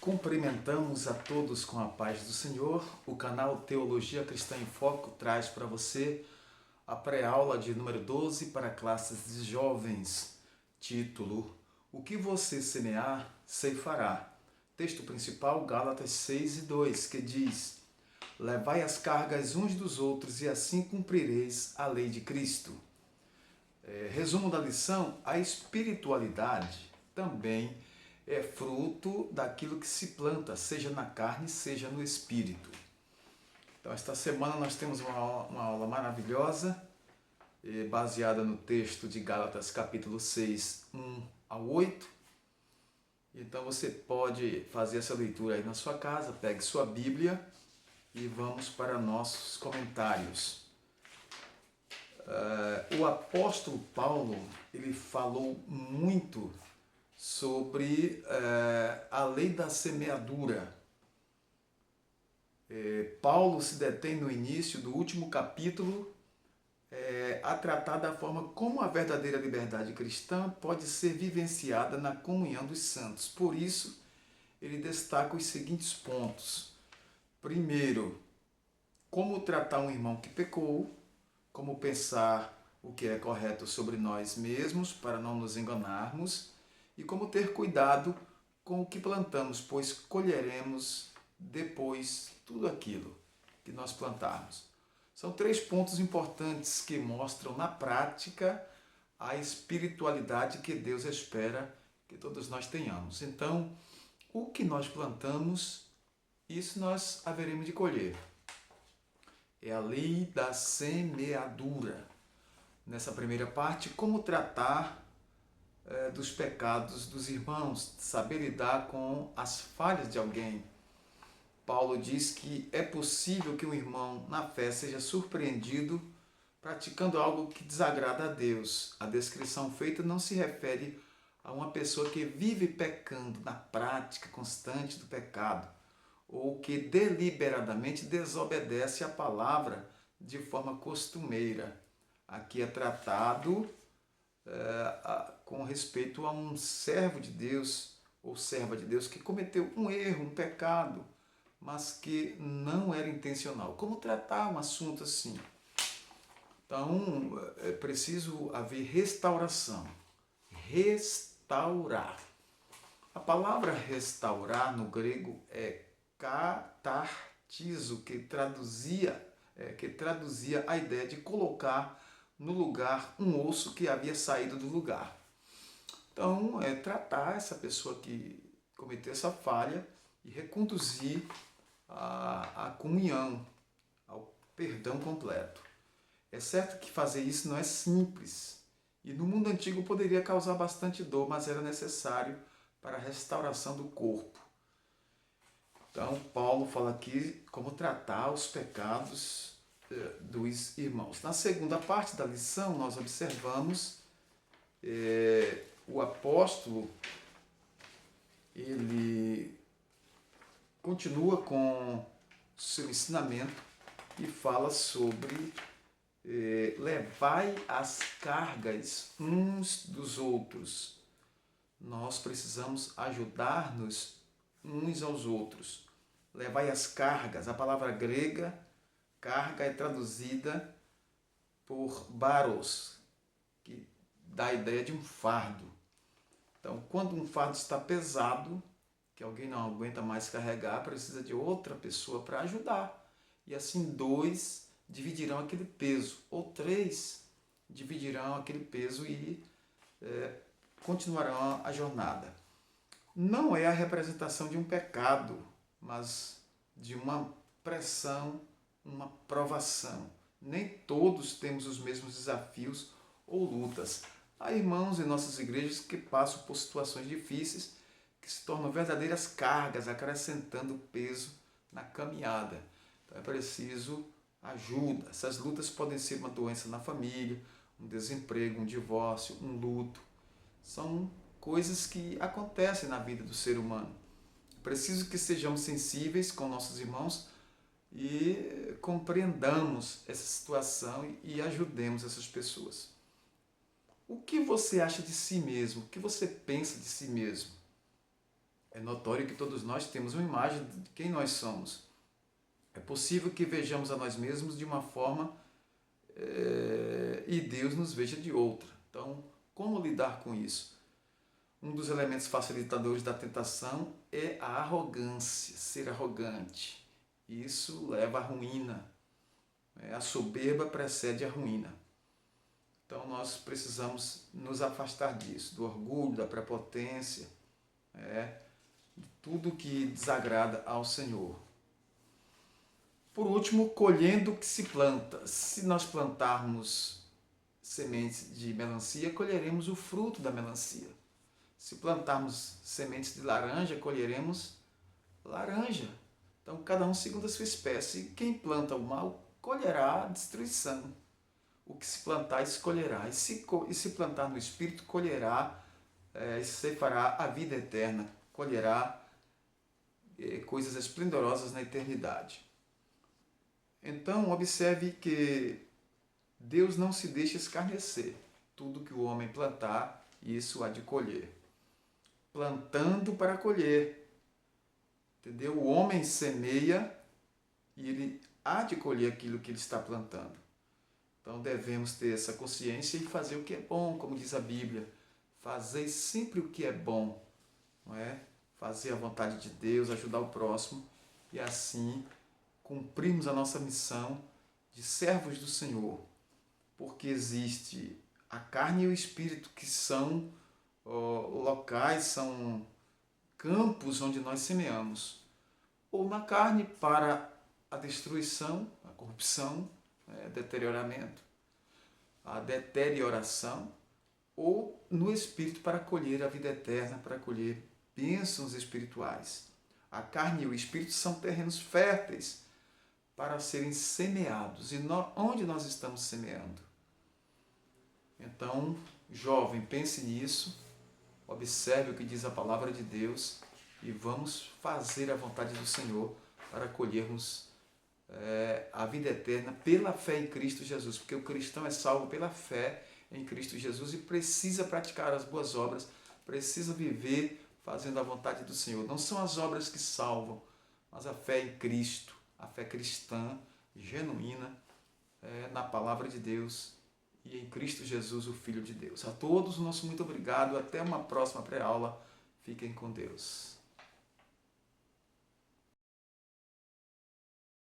Cumprimentamos a todos com a paz do Senhor. O canal Teologia Cristã em Foco traz para você a pré-aula de número 12 para classes de jovens. Título: O que você semear, ceifará. Texto principal, Gálatas 6:2, que diz: Levai as cargas uns dos outros e assim cumprireis a lei de Cristo. Resumo da lição: a espiritualidade também é fruto daquilo que se planta, seja na carne, seja no espírito. Então, esta semana nós temos uma aula maravilhosa, baseada no texto de Gálatas capítulo 6, 1 ao 8. Então você pode fazer essa leitura aí na sua casa, pegue sua Bíblia e vamos para nossos comentários. O apóstolo Paulo, ele falou muito sobre a lei da semeadura. Paulo se detém no início do último capítulo a tratar da forma como a verdadeira liberdade cristã pode ser vivenciada na comunhão dos santos. Por isso, ele destaca os seguintes pontos. Primeiro, como tratar um irmão que pecou, como pensar o que é correto sobre nós mesmos para não nos enganarmos e como ter cuidado com o que plantamos, pois colheremos depois tudo aquilo que nós plantarmos. São 3 pontos importantes que mostram na prática a espiritualidade que Deus espera que todos nós tenhamos. Então, o que nós plantamos, isso nós haveremos de colher. É a lei da semeadura. Nessa primeira parte, como tratar dos pecados dos irmãos, saber lidar com as falhas de alguém. Paulo diz que é possível que um irmão na fé seja surpreendido praticando algo que desagrada a Deus. A descrição feita não se refere a uma pessoa que vive pecando na prática constante do pecado, ou que deliberadamente desobedece a palavra de forma costumeira. Aqui é tratado com respeito a um servo de Deus ou serva de Deus que cometeu um erro, um pecado, mas que não era intencional. Como tratar um assunto assim? Então, é preciso haver restauração. Restaurar. A palavra restaurar no grego é katartizo, que traduzia a ideia de colocar no lugar um osso que havia saído do lugar. Então, é tratar essa pessoa que cometeu essa falha e reconduzir a comunhão, ao perdão completo. É certo que fazer isso não é simples, e no mundo antigo poderia causar bastante dor, mas era necessário para a restauração do corpo. Então, Paulo fala aqui como tratar os pecados dos irmãos. Na segunda parte da lição, nós observamos o apóstolo, ele continua com seu ensinamento e fala sobre levai as cargas uns dos outros. Nós precisamos ajudar-nos uns aos outros. Levai as cargas. A palavra grega, carga, é traduzida por baros, que dá a ideia de um fardo. Então, quando um fardo está pesado, que alguém não aguenta mais carregar, precisa de outra pessoa para ajudar. E assim 2 dividirão aquele peso, ou 3 dividirão aquele peso e continuarão a jornada. Não é a representação de um pecado, mas de uma pressão, uma provação. Nem todos temos os mesmos desafios ou lutas. Há irmãos em nossas igrejas que passam por situações difíceis, que se tornam verdadeiras cargas, acrescentando peso na caminhada. Então é preciso ajuda. Essas lutas podem ser uma doença na família, um desemprego, um divórcio, um luto. São coisas que acontecem na vida do ser humano. É preciso que sejamos sensíveis com nossos irmãos e compreendamos essa situação e ajudemos essas pessoas. O que você acha de si mesmo? O que você pensa de si mesmo? É notório que todos nós temos uma imagem de quem nós somos. É possível que vejamos a nós mesmos de uma forma e Deus nos veja de outra. Então, como lidar com isso? Um dos elementos facilitadores da tentação é a arrogância, ser arrogante. Isso leva à ruína. A soberba precede a ruína. Então nós precisamos nos afastar disso, do orgulho, da prepotência, de tudo que desagrada ao Senhor. Por último, colhendo o que se planta. Se nós plantarmos sementes de melancia, colheremos o fruto da melancia. Se plantarmos sementes de laranja, colheremos laranja. Então, cada um segundo a sua espécie. E quem planta o mal, colherá a destruição. O que se plantar, escolherá. E se plantar no Espírito, colherá, fará a vida eterna. Colherá coisas esplendorosas na eternidade. Então, observe que Deus não se deixa escarnecer. Tudo que o homem plantar, isso há de colher. Plantando para colher. Entendeu? O homem semeia e ele há de colher aquilo que ele está plantando. Então devemos ter essa consciência e fazer o que é bom, como diz a Bíblia. Fazer sempre o que é bom, não é? Fazer a vontade de Deus, ajudar o próximo e assim cumprirmos a nossa missão de servos do Senhor. Porque existe a carne e o espírito que são locais, são campos onde nós semeamos. Ou na carne para a destruição, a corrupção, deterioramento, a deterioração, ou no espírito para colher a vida eterna, para colher bênçãos espirituais. A carne e o espírito são terrenos férteis para serem semeados. E onde nós estamos semeando? Então, jovem, pense nisso, observe o que diz a palavra de Deus e vamos fazer a vontade do Senhor para colhermos a vida eterna pela fé em Cristo Jesus, porque o cristão é salvo pela fé em Cristo Jesus e precisa praticar as boas obras, precisa viver fazendo a vontade do Senhor. Não são as obras que salvam, mas a fé em Cristo, a fé cristã, genuína, na palavra de Deus e em Cristo Jesus, o Filho de Deus. A todos, nosso muito obrigado. Até uma próxima pré-aula. Fiquem com Deus.